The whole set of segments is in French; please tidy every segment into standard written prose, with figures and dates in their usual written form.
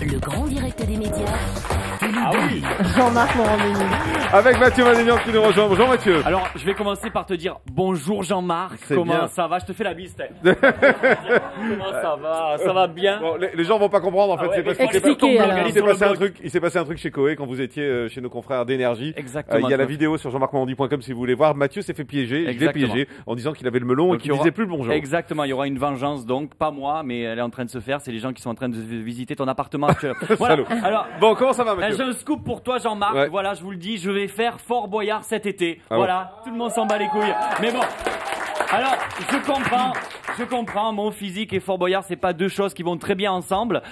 Le grand direct des médias. Ah oui, Jean-Marc Morandini. avec Mathieu Madénian qui nous rejoint. Bonjour Mathieu. Alors, je vais commencer par te dire bonjour Jean-Marc. C'est Comment bien. ça va? Je te fais la bise. Comment ça va? Ça va bien? Bon, les gens vont pas comprendre en fait. Ah ouais, c'est parce mais qu'il expliquez, alors. il s'est passé un truc chez Koé quand vous étiez chez nos confrères d'énergie. Exactement. Il y a la vidéo sur jean-marc-morandini.com si vous voulez voir. Mathieu s'est fait piéger. Je l'ai Exactement. piégé en disant qu'il avait le melon Donc, et qu'il il y aura- disait plus le bonjour. Exactement, il y aura une vengeance donc, pas moi, mais elle est en train de se faire. C'est les gens qui sont en train de visiter ton appartement actuel. Voilà. Salaud. Alors, Bon, comment ça va Mathieu? j'ai un scoop pour toi Jean-Marc. Ouais. Voilà, je vous le dis, je vais faire Fort Boyard cet été. Ah voilà, tout le monde s'en bat les couilles. Mais bon. Alors, je comprends, mon physique et Fort Boyard, c'est pas deux choses qui vont très bien ensemble.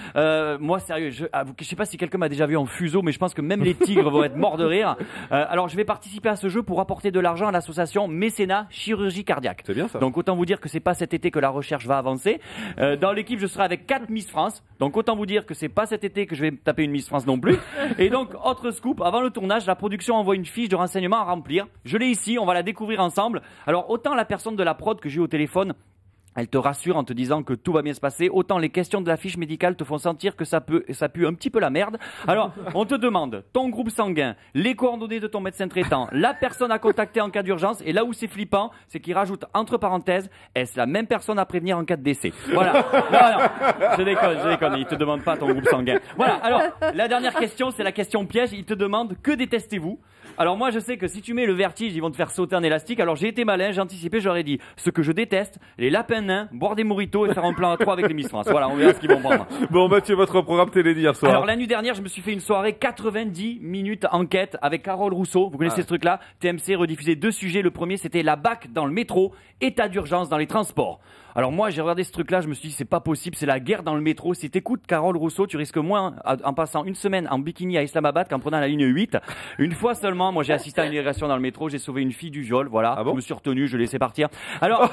Moi, sérieux, je sais pas si quelqu'un m'a déjà vu en fuseau, mais je pense que même les tigres vont être morts de rire. Alors, je vais participer à ce jeu pour apporter de l'argent à l'association Mécénat Chirurgie Cardiaque. C'est bien ça. Donc, autant vous dire que c'est pas cet été que la recherche va avancer. Dans l'équipe, je serai avec 4 Miss France. Donc, autant vous dire que c'est pas cet été que je vais me taper une Miss France non plus. Et donc, autre scoop, avant le tournage, la production envoie une fiche de renseignement à remplir. Je l'ai ici, on va la découvrir ensemble. Alors, autant la personne de la prod que j'ai eu au téléphone, elle te rassure en te disant que tout va bien se passer, autant les questions de la fiche médicale te font sentir que ça pue un petit peu la merde. Alors, on te demande ton groupe sanguin, les coordonnées de ton médecin traitant, la personne à contacter en cas d'urgence, et là où c'est flippant, c'est qu'il rajoute entre parenthèses, est-ce la même personne à prévenir en cas de décès? Voilà. Non, je déconne, il te demande pas ton groupe sanguin. Voilà, alors, la dernière question, c'est la question piège, il te demande que détestez-vous? Alors moi je sais que si tu mets le vertige, ils vont te faire sauter un élastique. Alors j'ai été malin, j'ai anticipé, j'aurais dit ce que je déteste, les lapins nains, boire des mojitos et faire un plan à 3 avec les Miss France. Voilà, on verra ce qu'ils vont prendre. Bon Mathieu, votre programme télé d'hier soir. Alors la nuit dernière, je me suis fait une soirée 90 minutes enquête avec Carole Rousseau. Vous connaissez ce truc-là? TMC rediffusait 2 sujets. Le premier, c'était la BAC dans le métro, état d'urgence dans les transports. Alors moi, j'ai regardé ce truc-là, je me suis dit c'est pas possible, c'est la guerre dans le métro. Si t'écoutes Carole Rousseau, tu risques moins en passant une semaine en bikini à Islamabad qu'en prenant la ligne 8. Une fois seulement, moi j'ai assisté à une agression dans le métro, j'ai sauvé une fille du viol, voilà. Ah bon? Je me suis retenu, je l'ai laissé partir. Alors,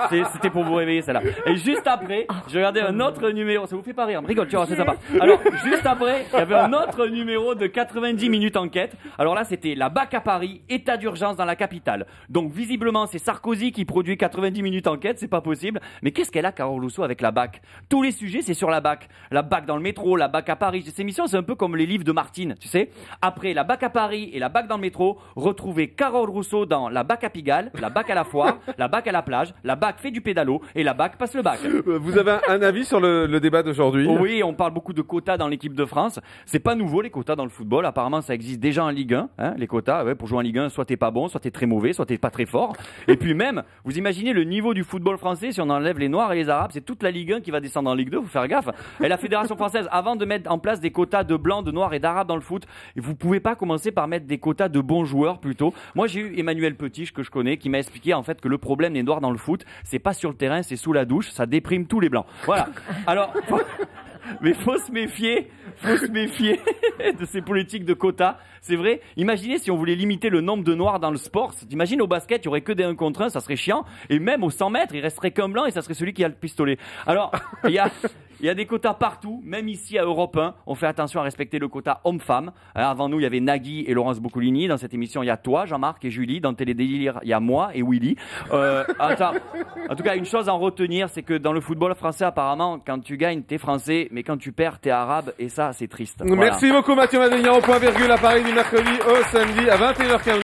c'était pour vous réveiller celle-là. Et juste après, j'ai regardé un autre numéro, ça vous fait pas rire, rigole, tu vois, c'est sympa. Alors, juste après, il y avait un autre numéro de 90 minutes enquête. Alors là, c'était la BAC à Paris, état d'urgence dans la capitale. Donc visiblement, c'est Sarkozy qui produit 90 minutes enquête, c'est pas possible. Mais qu'est-ce qu'elle a, Carole Rousseau, avec la BAC? Tous les sujets, c'est sur la BAC. La BAC dans le métro, la BAC à Paris. Ces émissions, c'est un peu comme les livres de Martine, tu sais. Après la BAC à Paris et la BAC dans le métro, retrouvez Carole Rousseau dans la BAC à Pigalle, la BAC à la foire, la BAC à la plage, la BAC fait du pédalo et la BAC passe le bac. Vous avez un avis sur le débat d'aujourd'hui? Oui, on parle beaucoup de quotas dans l'équipe de France. C'est pas nouveau, les quotas dans le football. Apparemment, ça existe déjà en Ligue 1, hein, les quotas. Ouais, pour jouer en Ligue 1, soit t'es pas bon, soit t'es très mauvais, soit t'es pas très fort. Et puis même, vous imaginez le niveau du football français si on enlève les Noirs et les Arabes, c'est toute la Ligue 1 qui va descendre en Ligue 2, faut faire gaffe. Et la Fédération française, avant de mettre en place des quotas de blancs, de noirs et d'arabes dans le foot, vous pouvez pas commencer par mettre des quotas de bons joueurs plutôt. Moi, j'ai eu Emmanuel Petit, que je connais, qui m'a expliqué en fait que le problème des noirs dans le foot, c'est pas sur le terrain, c'est sous la douche, ça déprime tous les blancs. Voilà. Alors, mais faut se méfier de ces politiques de quotas. C'est vrai. Imaginez si on voulait limiter le nombre de noirs dans le sport. T'imagines au basket, il y aurait que des 1 contre 1, ça serait chiant. Et même au 100 mètres, il resterait qu'un blanc et ça serait celui qui a le pistolet. Alors, il y a des quotas partout, même ici à Europe 1. On fait attention à respecter le quota homme-femme. Avant nous, il y avait Nagui et Laurence Boccolini. Dans cette émission, il y a toi, Jean-Marc et Julie. Dans Télédélire, il y a moi et Willy. En tout cas, une chose à en retenir, c'est que dans le football français, apparemment, quand tu gagnes, t'es français, mais quand tu perds, t'es arabe. Et ça, c'est triste. Voilà. Merci beaucoup Mathieu Madénian au point virgule à Paris du mercredi au samedi à 21h15.